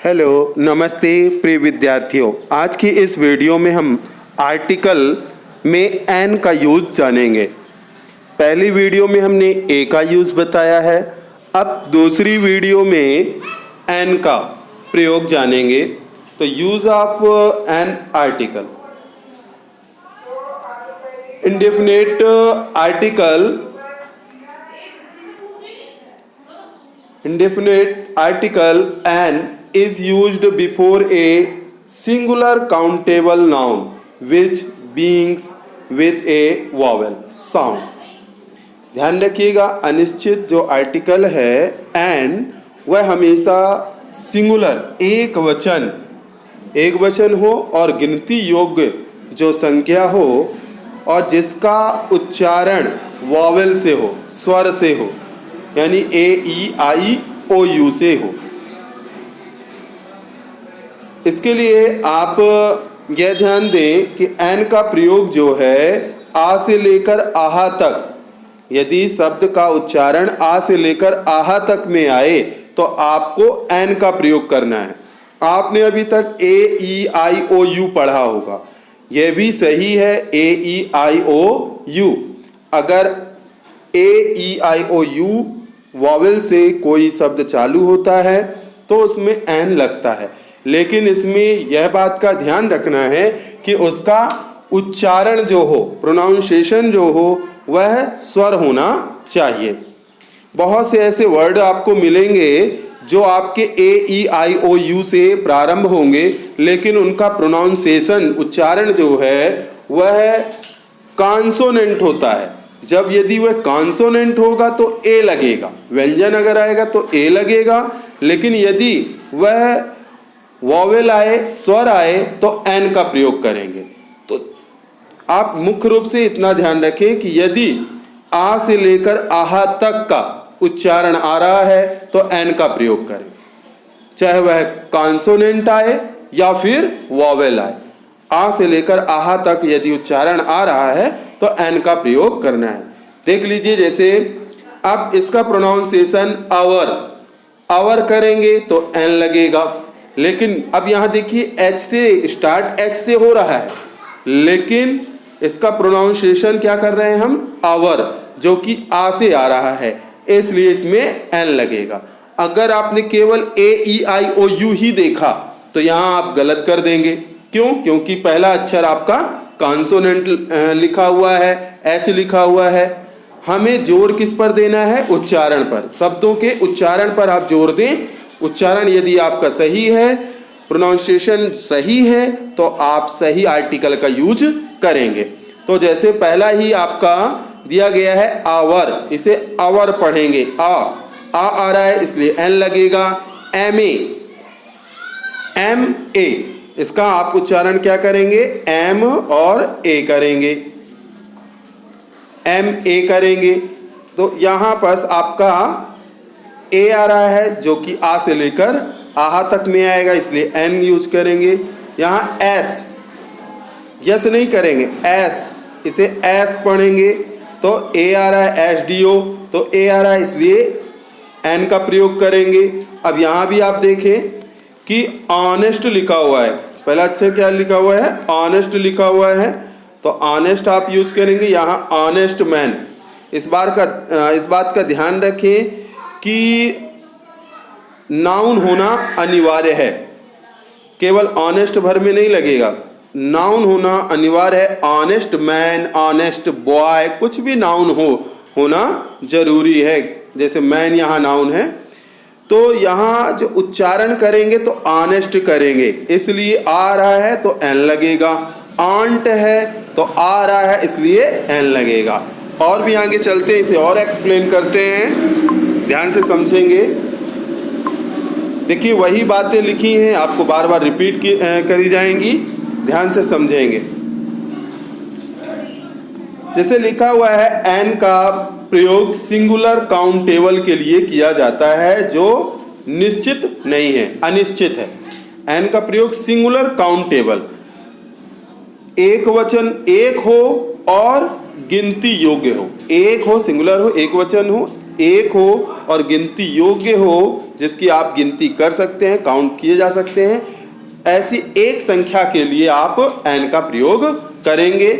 Hello, नमस्ते प्रिय विद्यार्थियों। आज की इस वीडियो में हम आर्टिकल में एन का यूज जानेंगे। पहली वीडियो में हमने ए का यूज बताया है। अब दूसरी वीडियो में एन का प्रयोग जानेंगे। तो use of an article. Indefinite article an is used before a singular countable noun which begins with a vowel sound। ध्यान रखिएगा, अनिश्चित जो आर्टिकल है एन, वह हमेशा सिंगुलर एक वचन हो और गिनती योग्य जो संख्या हो और जिसका उच्चारण वॉवेल से हो, स्वर से हो, यानी ए ई आई ओ यू से हो। इसके लिए आप यह ध्यान दें कि एन का प्रयोग जो है आ से लेकर आहा तक, यदि शब्द का उच्चारण आ से लेकर आहा तक में आए तो आपको एन का प्रयोग करना है। आपने अभी तक ए ई आई ओ यू पढ़ा होगा, यह भी सही है, ए ई आई ओ यू। अगर ए ई आई ओ यू वॉवेल से कोई शब्द चालू होता है तो उसमें एन लगता है, लेकिन इसमें यह बात का ध्यान रखना है कि उसका उच्चारण जो हो, प्रोनाउंसिएशन जो हो, वह स्वर होना चाहिए। बहुत से ऐसे वर्ड आपको मिलेंगे जो आपके ए ई आई ओ यू से प्रारंभ होंगे, लेकिन उनका प्रोनाउंसिएशन, उच्चारण जो है वह कॉन्सोनेंट होता है। जब यदि वह कॉन्सोनेंट होगा तो ए लगेगा, व्यंजन अगर आएगा तो ए लगेगा, लेकिन यदि वह वॉवेल आए, स्वर आए, तो एन का प्रयोग करेंगे। तो आप मुख्य रूप से इतना ध्यान रखें कि यदि आ से लेकर आहा तक का उच्चारण आ रहा है तो एन का प्रयोग करें, चाहे वह कॉन्सोनेंट आए या फिर वॉवेल आए। आ से लेकर आहा तक यदि उच्चारण आ रहा है तो एन का प्रयोग करना है। देख लीजिए, जैसे अब इसका प्रोनाउंसिएशन आवर करेंगे तो एन लगेगा, लेकिन अब यहाँ देखिए एच से स्टार्ट, एच से हो रहा है, लेकिन इसका प्रोनाउंसिएशन क्या कर रहे हैं हम, आवर, जो कि आ से आ रहा है, इसलिए इसमें एन लगेगा। अगर आपने केवल ए ई आई ओ यू ही देखा तो यहाँ आप गलत कर देंगे। क्यों? क्योंकि पहला अक्षर आपका कॉन्सोनेंट लिखा हुआ है, एच लिखा हुआ है। हमें जोर किस पर देना है? उच्चारण पर, शब्दों के उच्चारण पर आप जोर दें। उच्चारण यदि आपका सही है, प्रोनाउंसिएशन सही है, तो आप सही आर्टिकल का यूज करेंगे। तो जैसे पहला ही आपका दिया गया है आवर, इसे आवर पढ़ेंगे, आ रहा है इसलिए एन लगेगा। एम ए, इसका आप उच्चारण क्या करेंगे? एम और ए करेंगे, एम ए करेंगे। तो यहाँ पर आपका ए आ रहा है जो कि आ से लेकर आहा तक में आएगा, इसलिए एन यूज करेंगे। यहाँ एस, यस नहीं करेंगे, एस, इसे एस पढ़ेंगे तो ए आ रहा है, एच डी ओ, तो ए आ रहा है इसलिए एन का प्रयोग करेंगे। अब यहाँ भी आप देखें कि ऑनेस्ट लिखा हुआ है, पहला अक्षर क्या लिखा हुआ है? ऑनेस्ट लिखा हुआ है, तो ऑनेस्ट आप यूज करेंगे। यहाँ ऑनेस्ट मैन, इस बात का ध्यान रखें कि नाउन होना अनिवार्य है, केवल ऑनेस्ट भर में नहीं लगेगा, नाउन होना अनिवार्य है। ऑनेस्ट मैन, ऑनेस्ट बॉय, कुछ भी नाउन होना जरूरी है। जैसे मैन यहाँ नाउन है, तो यहाँ जो उच्चारण करेंगे तो ऑनेस्ट करेंगे, इसलिए आ रहा है तो एन लगेगा। आंट है तो आ रहा है इसलिए एन लगेगा। और भी आगे चलते हैं, इसे और एक्सप्लेन करते हैं, ध्यान से समझेंगे। देखिए, वही बातें लिखी हैं, आपको बार बार रिपीट करी जाएंगी, ध्यान से समझेंगे। जैसे लिखा हुआ है एन का प्रयोग सिंगुलर काउंटेबल के लिए किया जाता है जो निश्चित नहीं है, अनिश्चित है। एन का प्रयोग सिंगुलर काउंटेबल, एक वचन एक हो और गिनती योग्य हो, एक हो, सिंगुलर हो, एक वचन हो, एक हो और गिनती योग्य हो, जिसकी आप गिनती कर सकते हैं, काउंट किए जा सकते हैं, ऐसी एक संख्या के लिए आप एन का प्रयोग करेंगे।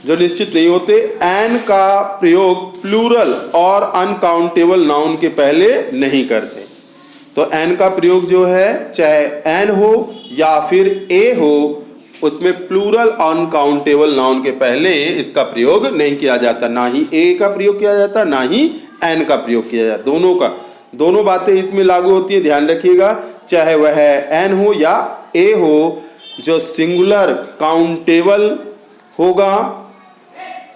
जो निश्चित नहीं होते, एन का प्रयोग प्लूरल और अनकाउंटेबल नाउन के पहले नहीं करते। तो एन का प्रयोग जो है, चाहे एन हो या फिर ए हो, उसमें प्लूरल अनकाउंटेबल नाउन के पहले इसका प्रयोग नहीं किया जाता। ना ही ए का प्रयोग किया जाता, ना ही एन का प्रयोग किया जाता। दोनों बातें इसमें लागू होती है, ध्यान रखिएगा। चाहे वह एन हो या ए हो, जो सिंगुलर काउंटेबल होगा,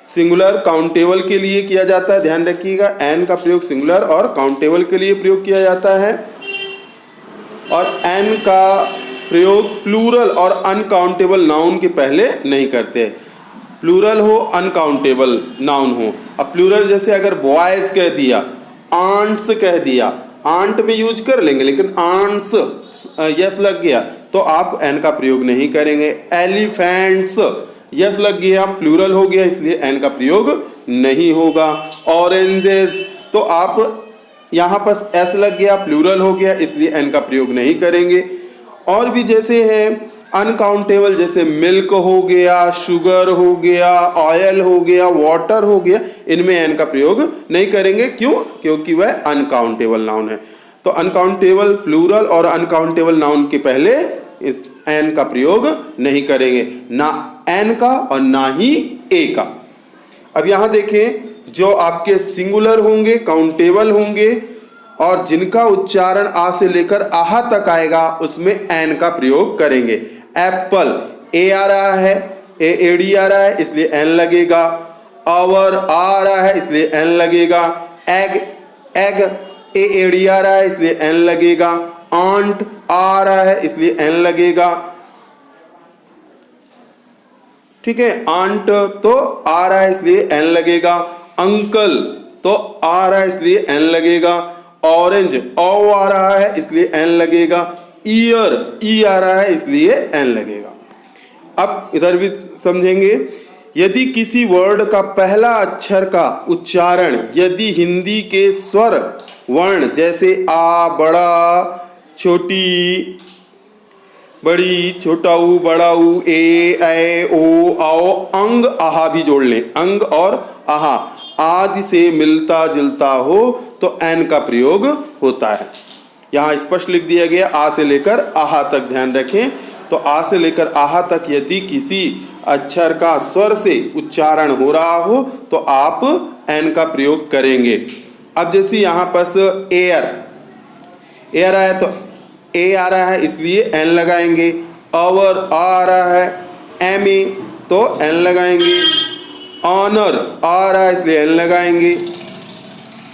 सिंगुलर काउंटेबल के लिए किया जाता है, ध्यान रखिएगा। एन का प्रयोग सिंगुलर और काउंटेबल के लिए प्रयोग किया जाता है, और एन का प्रयोग प्लूरल और अनकाउंटेबल नाउन के पहले नहीं करते। प्लूरल हो, अनकाउंटेबल नाउन हो। अब प्लूरल जैसे अगर बॉयज कह दिया, आंट्स कह दिया, आंट में यूज कर लेंगे, लेकिन आंट्स यस लग गया तो आप एन का प्रयोग नहीं करेंगे। एलिफेंट्स यस लग गया, प्लूरल हो गया, इसलिए एन का प्रयोग नहीं होगा। ऑरेंजेस, तो आप यहाँ पर एस लग गया, प्लूरल हो गया, इसलिए एन का प्रयोग नहीं करेंगे। और भी जैसे है अनकाउंटेबल, जैसे मिल्क हो गया, शुगर हो गया, ऑयल हो गया, वाटर हो गया, इनमें एन का प्रयोग नहीं करेंगे। क्यों? क्योंकि वह अनकाउंटेबल नाउन है। तो अनकाउंटेबल, प्लूरल और अनकाउंटेबल नाउन के पहले इस एन का प्रयोग नहीं करेंगे, ना एन का और ना ही ए का। अब यहाँ देखें, जो आपके सिंगुलर होंगे, काउंटेबल होंगे और जिनका उच्चारण आ से लेकर आहा तक आएगा, उसमें एन का प्रयोग करेंगे। एप्पल, ए आ रहा है, ए एडी आ रहा है, इसलिए एन लगेगा। आवर आ रहा है, इसलिए एन लगेगा। एग, एग ए एडी आ रहा है, इसलिए एन लगेगा। आंट आ रहा है, इसलिए एन लगेगा। ठीक है, आंट तो आ रहा है, इसलिए एन लगेगा। अंकल तो आ रहा है, इसलिए एन लगेगा। ऑरेंज ओ आ रहा है, इसलिए एन लगेगा। ईयर ई आ रहा है, इसलिए एन लगेगा। अब इधर भी समझेंगे, यदि किसी वर्ड का पहला अक्षर का उच्चारण यदि हिंदी के स्वर वर्ण जैसे आ, बड़ा, छोटी, बड़ी, छोटा ऊ, बड़ा ऊ, ए ओ, आओ, अंग, आहा भी जोड़ लें, अंग और आहा आदि से मिलता जुलता हो तो एन का प्रयोग होता है। यहाँ स्पष्ट लिख दिया गया, आ से लेकर आहा तक, ध्यान रखें। तो आ से लेकर आहा तक यदि किसी अक्षर का स्वर से उच्चारण हो रहा हो तो आप एन का प्रयोग करेंगे। अब जैसे यहाँ पर एयर, एयर आया तो ए आ रहा है, इसलिए एन लगाएंगे। आवर आ रहा है, एम ए तो एन लगाएंगे। ऑनर आ रहा है, इसलिए एन लगाएंगे।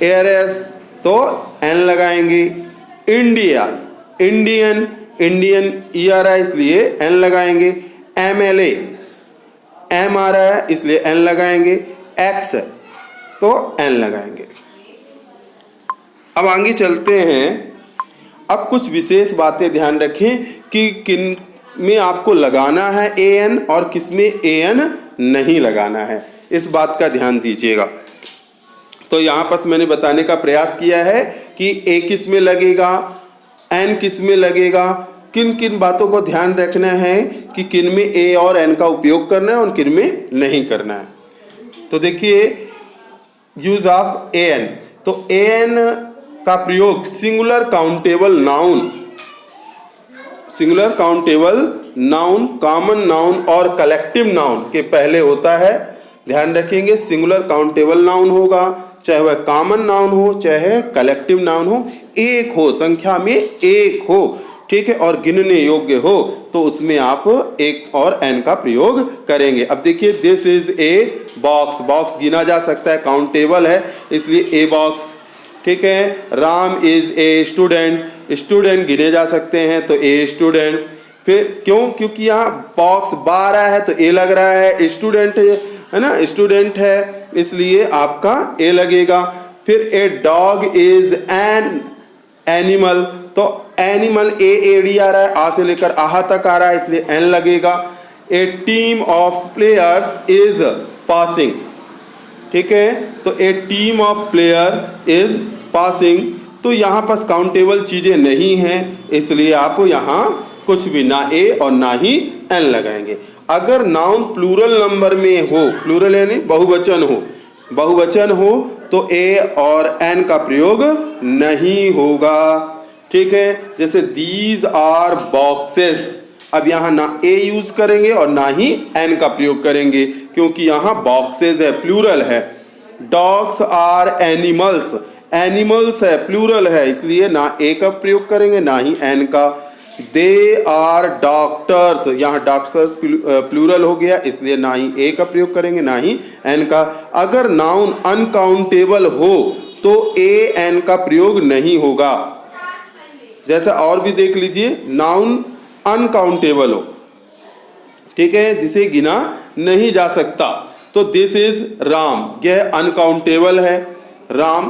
एयरएस तो एन लगाएंगे। इंडिया, इंडियन, इंडियन ई आ रहा है, इसलिए एन लगाएंगे। एमएलए, एम आ रहा है, इसलिए एन लगाएंगे। एक्स तो एन लगाएंगे। अब आगे चलते हैं। अब कुछ विशेष बातें ध्यान रखें कि किन में आपको लगाना है ए एन और किस में ए एन नहीं लगाना है, इस बात का ध्यान दीजिएगा। तो यहाँ पर मैंने बताने का प्रयास किया है कि ए किस में लगेगा, एन किस में लगेगा, किन किन बातों को ध्यान रखना है कि किन में ए और एन का उपयोग करना है और किन में नहीं करना है। तो देखिए, यूज ऑफ ए एन। तो ए एन का प्रयोग singular countable noun, singular countable noun, common noun और कलेक्टिव नाउन के पहले होता है। ध्यान रखेंगे, सिंगुलर काउंटेबल नाउन होगा, चाहे वह कॉमन नाउन हो चाहे कलेक्टिव नाउन हो, एक हो, संख्या में एक हो, ठीक है, और गिनने योग्य हो तो उसमें आप एक और एन का प्रयोग करेंगे। अब देखिए, this is a box, box गिना जा सकता है, काउंटेबल है, इसलिए ए बॉक्स, ठीक है। Ram is a student, student गिने जा सकते हैं तो ए स्टूडेंट। फिर क्यों? क्योंकि यहाँ बॉक्स 12 है तो ए लग रहा है, स्टूडेंट है ना, स्टूडेंट है, इसलिए आपका ए लगेगा। फिर a dog is an animal, तो एनिमल ए एडी आ रहा है, आ से लेकर आहा तक आ रहा है, इसलिए एन लगेगा। A team of players is passing, ठीक है, तो a team of player is passing, तो यहाँ पास काउंटेबल चीज़ें नहीं हैं, इसलिए आप यहाँ कुछ भी ना ए और ना ही एन लगाएंगे। अगर नाउन प्लूरल नंबर में हो, प्लूरल यानी बहुवचन हो तो ए और एन का प्रयोग नहीं होगा। ठीक है, जैसे दीज आर बॉक्सेस, अब यहाँ ना ए यूज करेंगे और ना ही एन का प्रयोग करेंगे, क्योंकि यहाँ बॉक्सेस है, प्लूरल है। डॉग्स आर एनिमल्स, एनिमल्स है, प्लूरल है, इसलिए ना ए का प्रयोग करेंगे ना ही एन का। दे आर डॉक्टर्स, यहाँ डॉक्टर्स प्लूरल हो गया, इसलिए ना ही ए का प्रयोग करेंगे ना ही एन का। अगर नाउन अनकाउंटेबल हो तो ए एन का प्रयोग नहीं होगा। जैसे और भी देख लीजिए, नाउन अनकाउंटेबल हो, ठीक है, जिसे गिना नहीं जा सकता, तो दिस इज राम, यह अनकाउंटेबल है राम,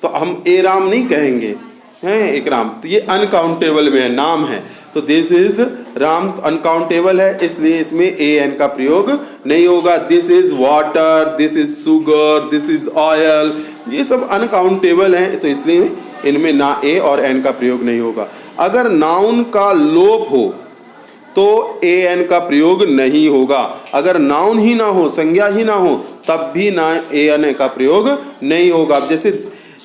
तो हम ए राम नहीं कहेंगे, हैं एक राम, तो ये अनकाउंटेबल में है, नाम है, तो दिस इज राम अनकाउंटेबल है, इसलिए इसमें ए एन का प्रयोग नहीं होगा। This is water, this is sugar, this is oil, ये सब अनकाउंटेबल हैं, तो इसलिए इनमें ना ए और एन का प्रयोग नहीं होगा। अगर नाउन का लोप हो तो ए एन का प्रयोग नहीं होगा। अगर नाउन ही ना हो, संज्ञा ही ना हो, तब भी ना ए एन का प्रयोग नहीं होगा। जैसे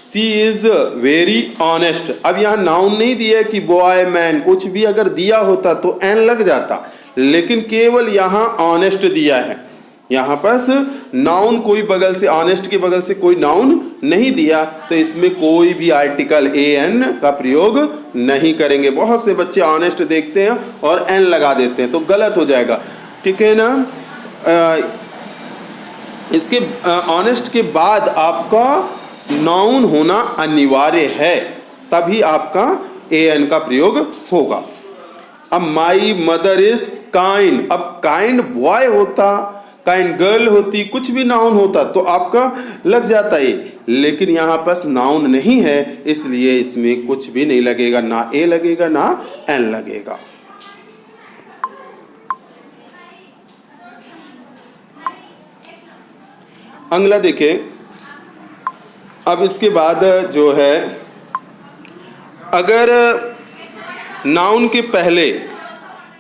सी इज वेरी ऑनेस्ट, अब यहाँ नाउन नहीं दिया कि बॉय मैन, कुछ भी अगर दिया होता तो एन लग जाता, लेकिन केवल यहाँ ऑनेस्ट दिया है। यहाँ पास नाउन कोई बगल से, ऑनेस्ट के बगल से कोई नाउन नहीं दिया, तो इसमें कोई भी आर्टिकल ए एन का प्रयोग नहीं करेंगे। बहुत से बच्चे ऑनेस्ट देखते हैं और एन लगा देते हैं, तो गलत हो जाएगा, ठीक है ना। इसके ऑनेस्ट के बाद आपका नाउन होना अनिवार्य है, तभी आपका ए एन का प्रयोग होगा। अब माई मदर इज काइंड, अब काइंड बॉय होता, काइंड गर्ल होती, कुछ भी नाउन होता तो आपका लग जाता है, लेकिन यहाँ पास नाउन नहीं है, इसलिए इसमें कुछ भी नहीं लगेगा, ना ए लगेगा ना एन लगेगा। अगला देखें, अब इसके बाद जो है, अगर नाउन के पहले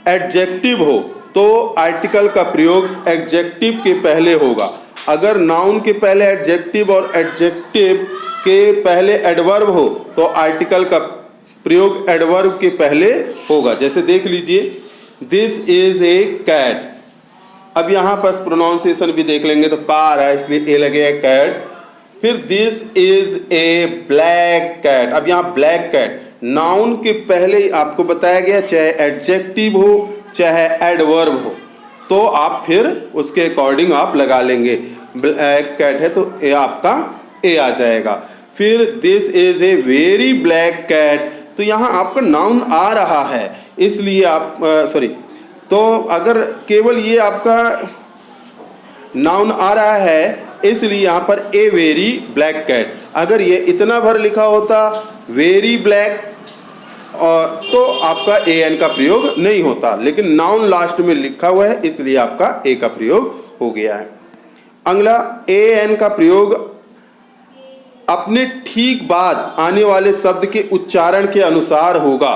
एडजेक्टिव हो तो आर्टिकल का प्रयोग एडजेक्टिव के पहले होगा। अगर नाउन के पहले एडजेक्टिव और एडजेक्टिव के पहले एडवर्ब हो तो आर्टिकल का प्रयोग एडवर्ब के पहले होगा। जैसे देख लीजिए, दिस इज ए कैट, अब यहाँ पर प्रोनाउंसिएशन भी देख लेंगे तो कार है, इसलिए ए लगेगा कैट। फिर this is a black cat, अब यहाँ ब्लैक कैट नाउन के पहले ही आपको बताया गया, चाहे एडजेक्टिव हो चाहे एडवर्ब हो, तो आप फिर उसके अकॉर्डिंग आप लगा लेंगे। ब्लैक कैट है तो ए आपका ए आ जाएगा। फिर this is a very black cat, तो यहाँ आपका नाउन आ रहा है, इसलिए आप तो अगर केवल ये आपका नाउन आ रहा है, इसलिए यहाँ पर ए वेरी ब्लैक कैट, अगर ये इतना भर लिखा होता वेरी ब्लैक तो आपका ए एन का प्रयोग नहीं होता, लेकिन नाउन लास्ट में लिखा हुआ है इसलिए आपका ए का प्रयोग हो गया है। अगला, ए एन का प्रयोग अपने ठीक बाद आने वाले शब्द के उच्चारण के अनुसार होगा।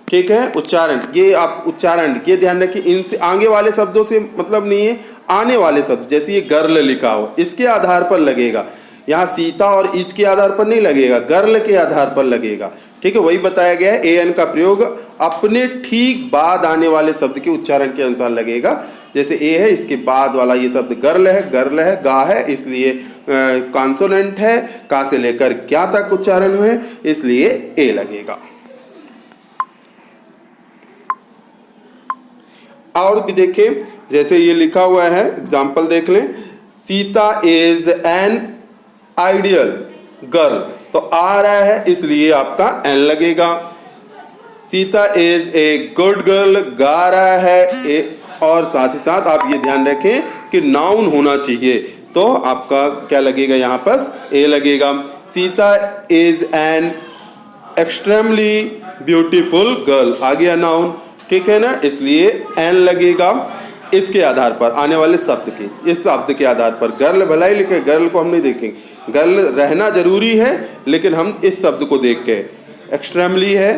ठीक है, उच्चारण, ये आप उच्चारण ये ध्यान रखिए, इनसे आगे वाले शब्दों से मतलब नहीं है, आने वाले शब्द, जैसे ये गर्ल लिखा हो इसके आधार पर लगेगा। यहाँ सीता और इज के आधार पर नहीं लगेगा, गर्ल के आधार पर लगेगा। ठीक है, वही बताया गया है, ए एन का प्रयोग अपने ठीक बाद आने वाले शब्द के उच्चारण के अनुसार लगेगा। जैसे ए है, इसके बाद वाला ये शब्द गर्ल है, गा है, इसलिए कॉन्सोनेंट है, का से लेकर क्या तक उच्चारण है, इसलिए ए लगेगा। और भी देखें, जैसे ये लिखा हुआ है, एग्जाम्पल देख लें, Sita is an ideal girl, तो आ रहा है इसलिए आपका एन लगेगा। Sita is a good girl, गा रहा है और साथ ही साथ आप ये ध्यान रखें कि नाउन होना चाहिए, तो आपका क्या लगेगा, यहाँ पर ए लगेगा। Sita is an extremely beautiful girl, आ गया नाउन, ठीक है ना, इसलिए एन लगेगा। इसके आधार पर, आने वाले शब्द के, इस शब्द के आधार पर। गर्ल भला ही लिखे, गर्ल को हम नहीं देखेंगे, गर्ल रहना जरूरी है लेकिन हम इस शब्द को देख के। एक्सट्रीमली है,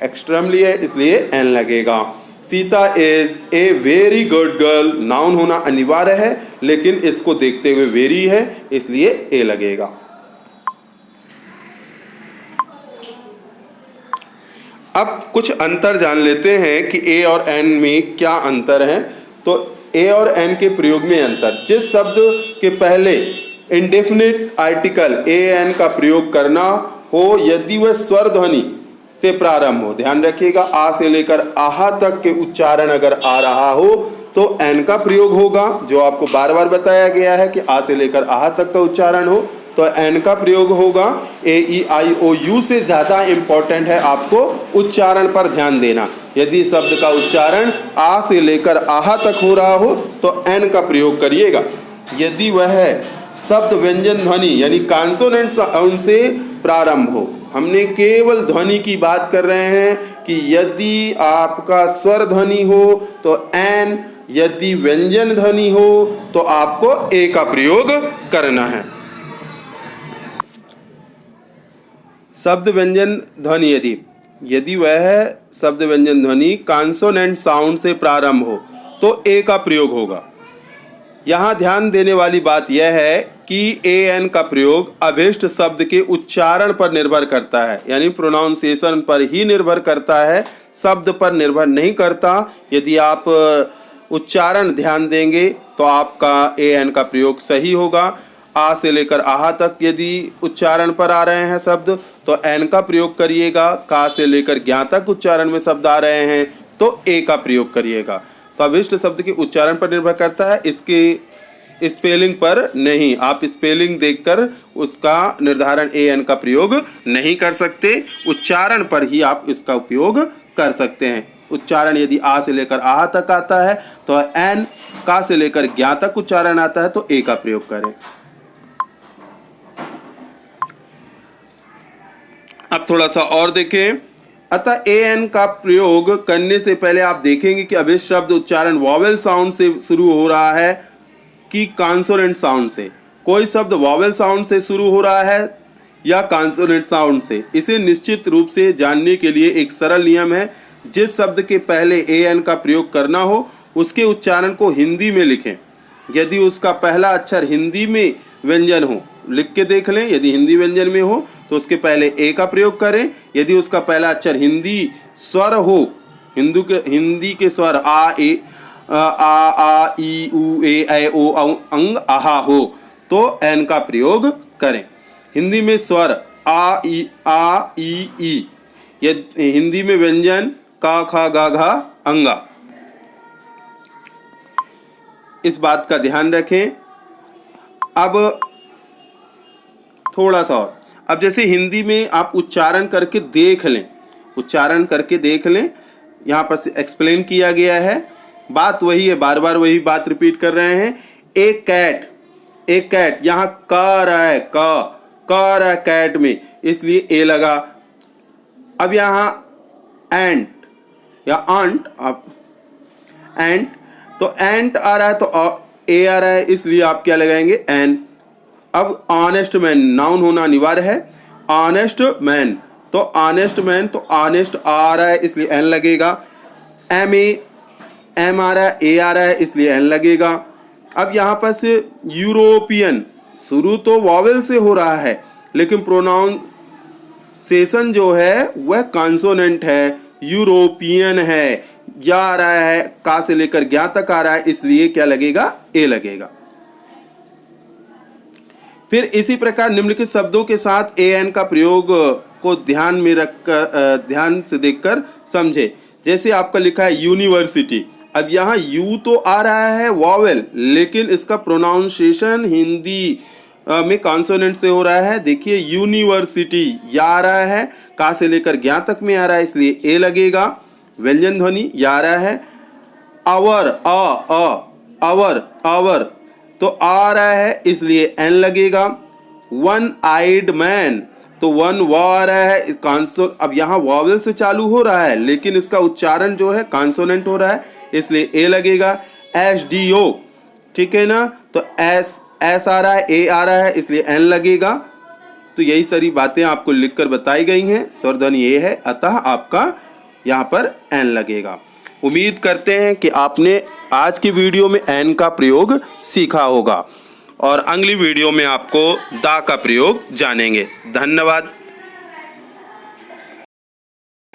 एक्सट्रीमली है इसलिए एन लगेगा। Sita is a very good girl, noun होना अनिवार्य है लेकिन इसको देखते हुए वेरी है इसलिए ए लगेगा। अब कुछ अंतर जान लेते हैं कि ए और एन में क्या अंतर है। तो ए और एन के प्रयोग में अंतर, जिस शब्द के पहले इंडेफिनिट आर्टिकल ए एन का प्रयोग करना हो यदि वह स्वर ध्वनि से प्रारंभ हो, ध्यान रखिएगा, आ से लेकर आहा तक के उच्चारण अगर आ रहा हो तो एन का प्रयोग होगा, जो आपको बार बार बताया गया है कि आ से लेकर आहा तक का उच्चारण हो तो एन का प्रयोग होगा। ए ई आई ओ यू से ज़्यादा इम्पॉर्टेंट है आपको उच्चारण पर ध्यान देना। यदि शब्द का उच्चारण आ से लेकर आहा तक हो रहा हो तो एन का प्रयोग करिएगा। यदि वह शब्द व्यंजन ध्वनि यानी कॉन्सोनेंट साउंड से प्रारंभ हो, हमने केवल ध्वनि की बात कर रहे हैं कि यदि आपका स्वर ध्वनि हो तो एन, यदि व्यंजन ध्वनि हो तो आपको ए का प्रयोग करना है। शब्द व्यंजन ध्वनि यदि वह शब्द व्यंजन ध्वनि कॉन्सोनेंट साउंड से प्रारंभ हो तो ए का प्रयोग होगा। यहाँ ध्यान देने वाली बात यह है कि ए एन का प्रयोग अभिष्ट शब्द के उच्चारण पर निर्भर करता है, यानी प्रोनाउंसिएशन पर ही निर्भर करता है, शब्द पर निर्भर नहीं करता। यदि आप उच्चारण ध्यान देंगे तो आपका ए एन का प्रयोग सही होगा। आ से लेकर आहा तक यदि उच्चारण पर आ रहे हैं शब्द तो एन का प्रयोग करिएगा। का से लेकर ज्ञा तक उच्चारण में शब्द आ रहे हैं तो ए का प्रयोग करिएगा। तो अभिष्ट शब्द के उच्चारण पर निर्भर करता है, इसके स्पेलिंग पर नहीं। आप स्पेलिंग देखकर उसका निर्धारण ए एन का प्रयोग नहीं कर सकते, उच्चारण पर ही आप इसका उपयोग कर सकते हैं। उच्चारण यदि आ से लेकर आहा तक आता है तो एन, का से लेकर ज्ञा तक उच्चारण आता है तो ए का प्रयोग करें। अब थोड़ा सा और देखें। अतः ए एन का प्रयोग करने से पहले आप देखेंगे कि अभिष्ट शब्द उच्चारण वॉवेल साउंड से शुरू हो रहा है कि कॉन्सोनेंट साउंड से। कोई शब्द वॉवेल साउंड से शुरू हो रहा है या कॉन्सोनेंट साउंड से, इसे निश्चित रूप से जानने के लिए एक सरल नियम है। जिस शब्द के पहले ए एन का प्रयोग करना हो उसके उच्चारण को हिंदी में लिखें। यदि उसका पहला अक्षर हिंदी में व्यंजन हो, लिख के देख लें, यदि हिंदी व्यंजन में हो तो उसके पहले ए का प्रयोग करें। यदि उसका पहला अक्षर हिंदी स्वर हो, हिंदी के स्वर आ ए आ ई उ ए ऐ ओ औ अंग आहा हो तो एन का प्रयोग करें। हिंदी में स्वर आ ई, यदि हिंदी में व्यंजन का खा गा घा अंगा। इस बात का ध्यान रखें। अब थोड़ा सा और, अब जैसे हिंदी में आप उच्चारण करके देख लें, उच्चारण करके देख लें, यहाँ पर एक्सप्लेन किया गया है, बात वही है, बार बार वही बात रिपीट कर रहे हैं। ए कैट, ए कैट, यहाँ का रहा है, का रहा है कैट में इसलिए ए लगा। अब यहाँ एंट या आंट, आप एंट, तो एंट आ रहा है तो ए आ रहा है इसलिए आप क्या लगाएंगे, एन। अब ऑनेस्ट मैन, नाउन होना अनिवार्य है, ऑनेस्ट मैन, तो ऑनेस्ट मैन, तो ऑनेस्ट आ रहा है इसलिए एन लगेगा। एम आ रहा है, ए आ रहा है इसलिए एन लगेगा। अब यहाँ पर से यूरोपियन, शुरू तो वॉवेल से हो रहा है लेकिन प्रोनाउंसिएशन जो है वह कॉन्सोनेंट है, यूरोपियन है, जा रहा है, का से लेकर ज्ञा तक आ रहा है इसलिए क्या लगेगा, ए लगेगा। फिर इसी प्रकार निम्नलिखित शब्दों के साथ ए एन का प्रयोग को ध्यान में रखकर, ध्यान से देखकर समझे। जैसे आपका लिखा है यूनिवर्सिटी, अब यहाँ यू तो आ रहा है वॉवेल लेकिन इसका प्रोनाउंसिएशन हिंदी में कॉन्सोनेंट से हो रहा है। देखिए यूनिवर्सिटी, या आ रहा है, का से लेकर ज्ञा तक में आ रहा है इसलिए ए लगेगा। व्यंजन ध्वनि या आ रहा है। आवर, आवर तो आ रहा है इसलिए एन लगेगा। वन आइड मैन, तो वन व आ रहा है, कॉन्सो, अब यहाँ वॉवेल से चालू हो रहा है लेकिन इसका उच्चारण जो है कॉन्सोनेंट हो रहा है इसलिए ए लगेगा। SDO, ठीक है ना। तो S आ रहा है, A आ रहा है, इसलिए N लगेगा। तो यही सारी बातें आपको लिखकर बताई गई हैं। स्वरध्वनि ये है, अतः आपका यहाँ पर N लगेगा। उम्मीद करते हैं कि आपने आज की वीडियो में N का प्रयोग सीखा होगा और अगली वीडियो में आपको दा का प्रयोग जानेंगे। धन्यवाद।